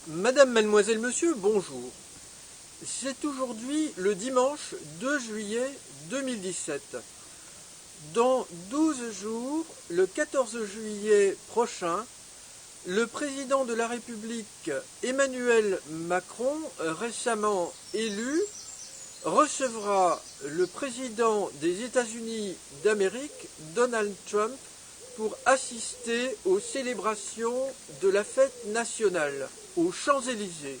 Madame, mademoiselle, monsieur, bonjour. C'est aujourd'hui le dimanche 2 juillet 2017. Dans 12 jours, le 14 juillet prochain, le président de la République, Emmanuel Macron, récemment élu, recevra le président des États-Unis d'Amérique, Donald Trump, pour assister aux célébrations de la fête nationale aux Champs-Élysées.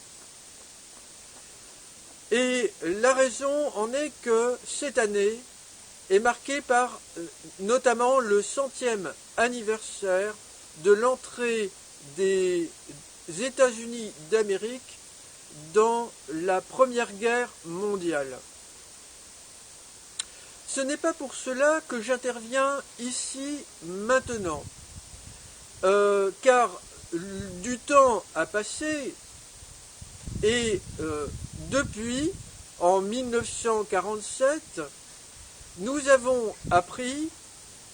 Et la raison en est que cette année est marquée par notamment le 100e anniversaire de l'entrée des États-Unis d'Amérique dans la Première Guerre mondiale. Ce n'est pas pour cela que j'interviens ici maintenant, car du temps a passé et depuis, en 1947, nous avons appris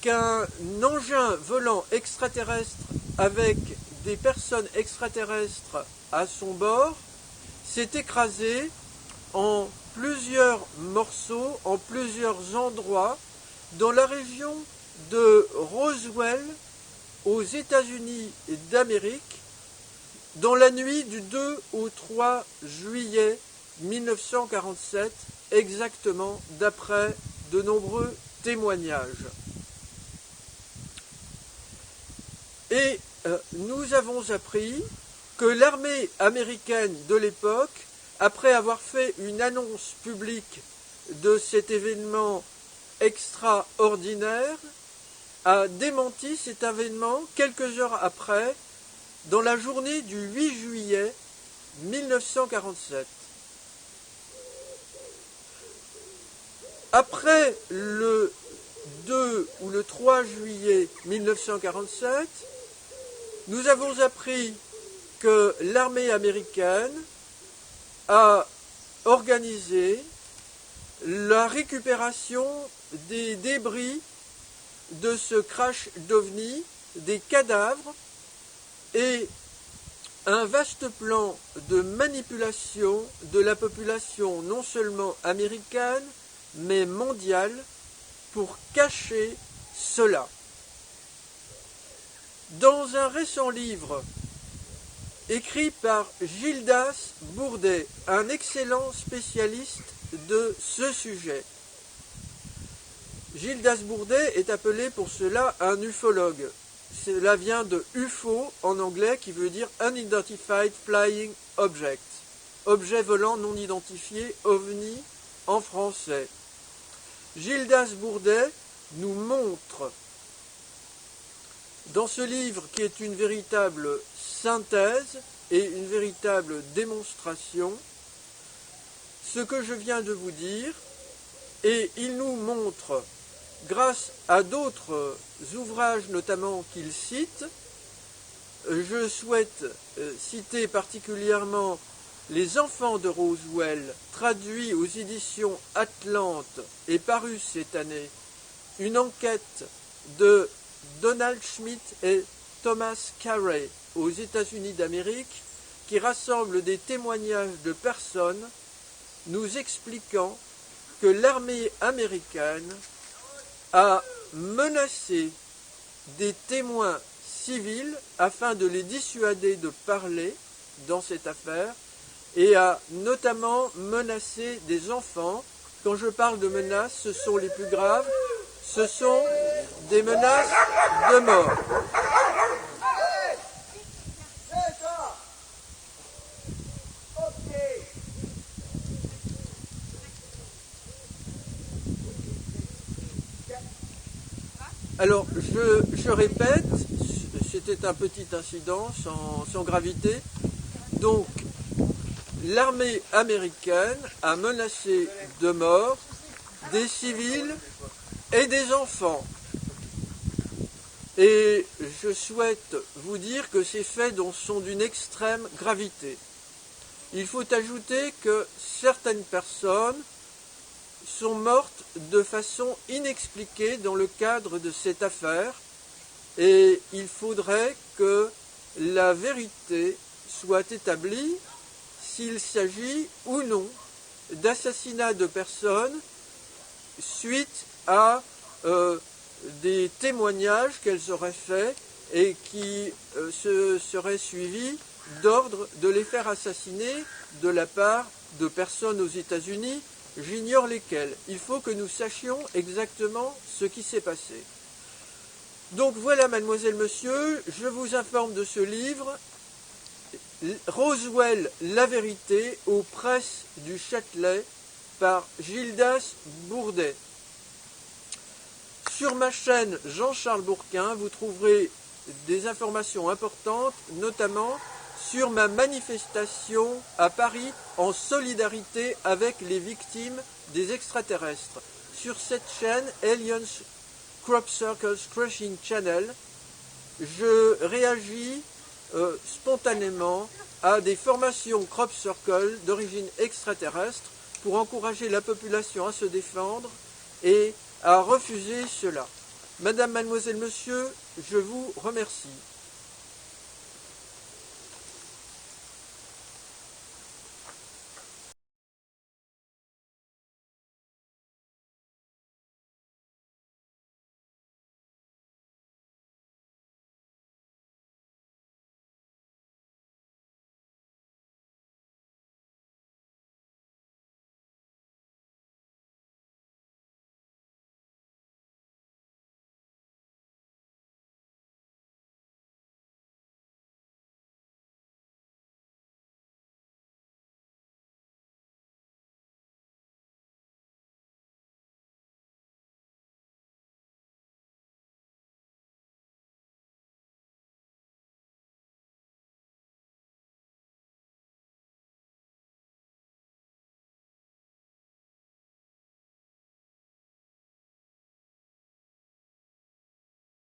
qu'un engin volant extraterrestre avec des personnes extraterrestres à son bord s'est écrasé en plusieurs morceaux, en plusieurs endroits, dans la région de Roswell, aux États-Unis d'Amérique, dans la nuit du 2 au 3 juillet 1947, exactement d'après de nombreux témoignages. Et nous avons appris que l'armée américaine de l'époque, après avoir fait une annonce publique de cet événement extraordinaire, a démenti cet événement quelques heures après, dans la journée du 8 juillet 1947. Après le 2 ou le 3 juillet 1947, nous avons appris que l'armée américaine a organisé la récupération des débris de ce crash d'OVNI, des cadavres, et un vaste plan de manipulation de la population non seulement américaine, mais mondiale, pour cacher cela. Dans un récent livre écrit par Gildas Bourdet, un excellent spécialiste de ce sujet, Gildas Bourdet est appelé pour cela un ufologue. Cela vient de UFO en anglais qui veut dire Unidentified Flying Object, objet volant non identifié, OVNI en français. Gildas Bourdet nous montre dans ce livre, qui est une véritable synthèse et une véritable démonstration, ce que je viens de vous dire, et il nous montre, grâce à d'autres ouvrages notamment qu'il cite, je souhaite citer particulièrement Les Enfants de Roswell, traduit aux éditions Atlante et paru cette année, une enquête de Donald Schmitt et Thomas Carey aux États-Unis d'Amérique, qui rassemble des témoignages de personnes nous expliquant que l'armée américaine a menacé des témoins civils afin de les dissuader de parler dans cette affaire et a notamment menacé des enfants. Quand je parle de menaces, ce sont les plus graves, ce sont des menaces de mort. Alors, je répète, c'était un petit incident sans gravité. Donc, l'armée américaine a menacé de mort des civils et des enfants. Et je souhaite vous dire que ces faits sont d'une extrême gravité. Il faut ajouter que certaines personnes sont mortes de façon inexpliquée dans le cadre de cette affaire, et il faudrait que la vérité soit établie s'il s'agit ou non d'assassinat de personnes suite à des témoignages qu'elles auraient faits et qui se seraient suivis d'ordre de les faire assassiner de la part de personnes aux États-Unis, j'ignore lesquelles. Il faut que nous sachions exactement ce qui s'est passé. Donc voilà, mademoiselle, monsieur, je vous informe de ce livre, Roswell, la vérité, aux presses du Châtelet, par Gildas Bourdet. Sur ma chaîne Jean-Charles Bourquin, vous trouverez des informations importantes, notamment sur ma manifestation à Paris en solidarité avec les victimes des extraterrestres. Sur cette chaîne, Aliens Crop Circles Crushing Channel, je réagis spontanément à des formations crop circle d'origine extraterrestre pour encourager la population à se défendre et à refuser cela. Madame, mademoiselle, monsieur, je vous remercie.